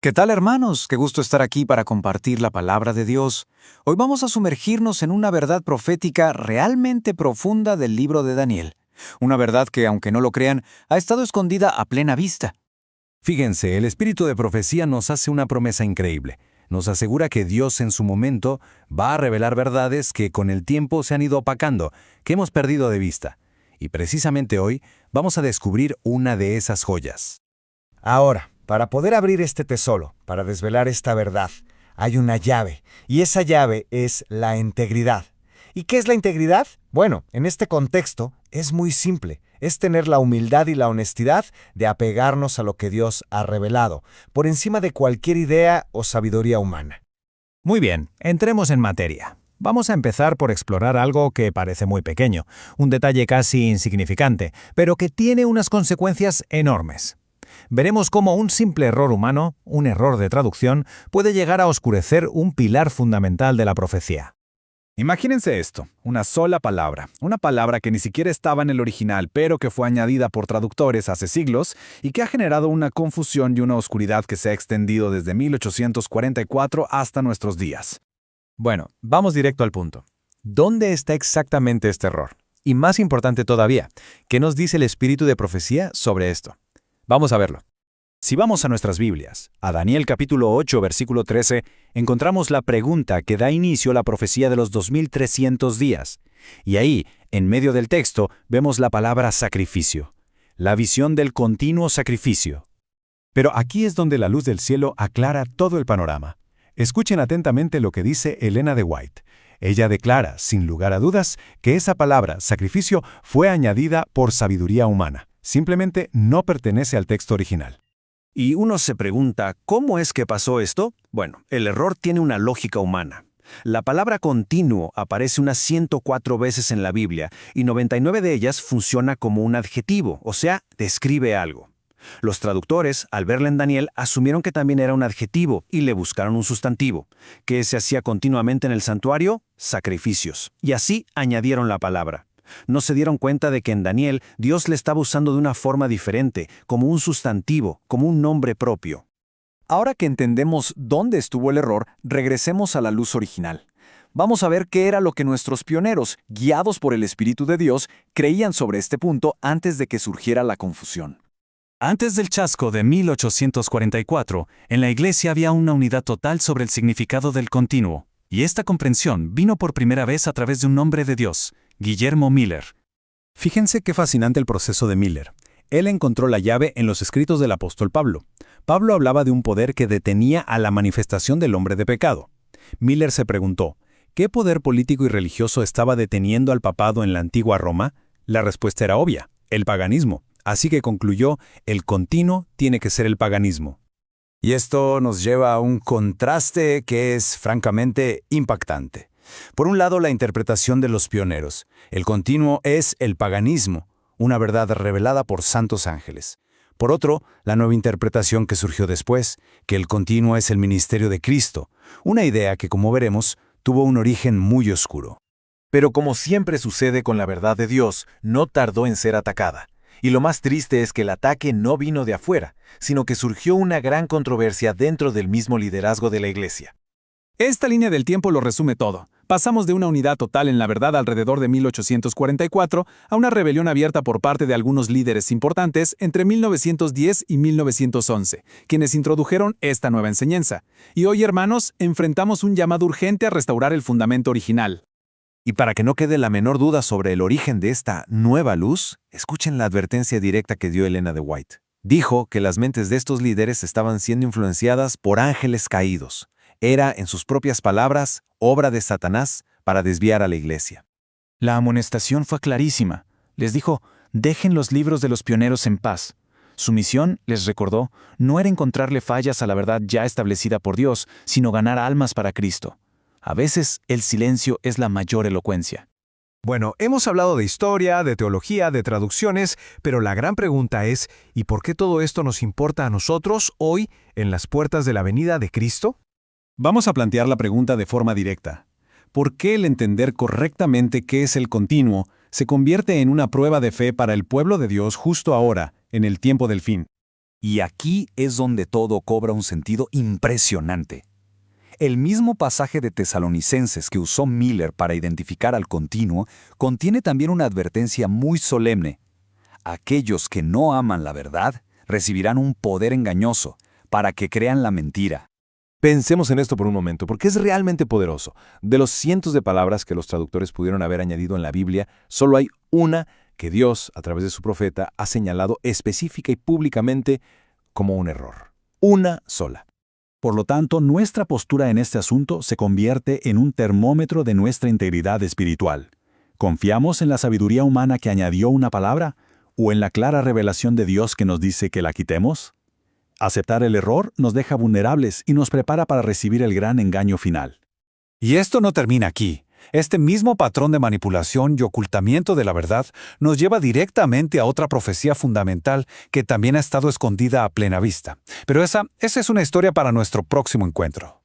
¿Qué tal, hermanos? Qué gusto estar aquí para compartir la palabra de Dios. Hoy vamos a sumergirnos en una verdad profética realmente profunda del libro de Daniel. Una verdad que, aunque no lo crean, ha estado escondida a plena vista. Fíjense, el espíritu de profecía nos hace una promesa increíble. Nos asegura que Dios en su momento va a revelar verdades que con el tiempo se han ido opacando, que hemos perdido de vista. Y precisamente hoy vamos a descubrir una de esas joyas. Ahora, para poder abrir este tesoro, para desvelar esta verdad, hay una llave, y esa llave es la integridad. ¿Y qué es la integridad? Bueno, en este contexto es muy simple. Es tener la humildad y la honestidad de apegarnos a lo que Dios ha revelado, por encima de cualquier idea o sabiduría humana. Muy bien, entremos en materia. Vamos a empezar por explorar algo que parece muy pequeño, un detalle casi insignificante, pero que tiene unas consecuencias enormes. Veremos cómo un simple error humano, un error de traducción, puede llegar a oscurecer un pilar fundamental de la profecía. Imagínense esto, una sola palabra, una palabra que ni siquiera estaba en el original, pero que fue añadida por traductores hace siglos y que ha generado una confusión y una oscuridad que se ha extendido desde 1844 hasta nuestros días. Bueno, vamos directo al punto. ¿Dónde está exactamente este error? Y más importante todavía, ¿qué nos dice el espíritu de profecía sobre esto? Vamos a verlo. Si vamos a nuestras Biblias, a Daniel capítulo 8, versículo 13, encontramos la pregunta que da inicio a la profecía de los 2300 días. Y ahí, en medio del texto, vemos la palabra sacrificio, la visión del continuo sacrificio. Pero aquí es donde la luz del cielo aclara todo el panorama. Escuchen atentamente lo que dice Elena de White. Ella declara, sin lugar a dudas, que esa palabra, sacrificio, fue añadida por sabiduría humana. Simplemente no pertenece al texto original. Y uno se pregunta, ¿cómo es que pasó esto? Bueno, el error tiene una lógica humana. La palabra continuo aparece unas 104 veces en la Biblia y 99 de ellas funciona como un adjetivo, o sea, describe algo. Los traductores, al verla en Daniel, asumieron que también era un adjetivo y le buscaron un sustantivo. ¿Qué se hacía continuamente en el santuario? Sacrificios. Y así añadieron la palabra. No se dieron cuenta de que en Daniel Dios le estaba usando de una forma diferente, como un sustantivo, como un nombre propio. Ahora que entendemos dónde estuvo el error, regresemos a la luz original. Vamos a ver qué era lo que nuestros pioneros, guiados por el Espíritu de Dios, creían sobre este punto antes de que surgiera la confusión. Antes del chasco de 1844, en la Iglesia había una unidad total sobre el significado del continuo, y esta comprensión vino por primera vez a través de un hombre de Dios, Guillermo Miller. Fíjense qué fascinante el proceso de Miller. Él encontró la llave en los escritos del apóstol Pablo. Pablo hablaba de un poder que detenía a la manifestación del hombre de pecado. Miller se preguntó, ¿qué poder político y religioso estaba deteniendo al papado en la antigua Roma? La respuesta era obvia, el paganismo. Así que concluyó, el continuo tiene que ser el paganismo. Y esto nos lleva a un contraste que es francamente impactante. Por un lado, la interpretación de los pioneros. El continuo es el paganismo, una verdad revelada por santos ángeles. Por otro, la nueva interpretación que surgió después, que el continuo es el ministerio de Cristo, una idea que, como veremos, tuvo un origen muy oscuro. Pero como siempre sucede con la verdad de Dios, no tardó en ser atacada. Y lo más triste es que el ataque no vino de afuera, sino que surgió una gran controversia dentro del mismo liderazgo de la Iglesia. Esta línea del tiempo lo resume todo. Pasamos de una unidad total en la verdad alrededor de 1844 a una rebelión abierta por parte de algunos líderes importantes entre 1910 y 1911, quienes introdujeron esta nueva enseñanza. Y hoy, hermanos, enfrentamos un llamado urgente a restaurar el fundamento original. Y para que no quede la menor duda sobre el origen de esta nueva luz, escuchen la advertencia directa que dio Elena de White. Dijo que las mentes de estos líderes estaban siendo influenciadas por ángeles caídos. Era, en sus propias palabras, obra de Satanás para desviar a la Iglesia. La amonestación fue clarísima. Les dijo, dejen los libros de los pioneros en paz. Su misión, les recordó, no era encontrarle fallas a la verdad ya establecida por Dios, sino ganar almas para Cristo. A veces, el silencio es la mayor elocuencia. Bueno, hemos hablado de historia, de teología, de traducciones, pero la gran pregunta es, ¿y por qué todo esto nos importa a nosotros hoy en las puertas de la venida de Cristo? Vamos a plantear la pregunta de forma directa. ¿Por qué el entender correctamente qué es el continuo se convierte en una prueba de fe para el pueblo de Dios justo ahora, en el tiempo del fin? Y aquí es donde todo cobra un sentido impresionante. El mismo pasaje de Tesalonicenses que usó Miller para identificar al continuo contiene también una advertencia muy solemne. Aquellos que no aman la verdad recibirán un poder engañoso para que crean la mentira. Pensemos en esto por un momento, porque es realmente poderoso. De los cientos de palabras que los traductores pudieron haber añadido en la Biblia, solo hay una que Dios, a través de su profeta, ha señalado específica y públicamente como un error. Una sola. Por lo tanto, nuestra postura en este asunto se convierte en un termómetro de nuestra integridad espiritual. ¿Confiamos en la sabiduría humana que añadió una palabra o en la clara revelación de Dios que nos dice que la quitemos? Aceptar el error nos deja vulnerables y nos prepara para recibir el gran engaño final. Y esto no termina aquí. Este mismo patrón de manipulación y ocultamiento de la verdad nos lleva directamente a otra profecía fundamental que también ha estado escondida a plena vista. Pero esa es una historia para nuestro próximo encuentro.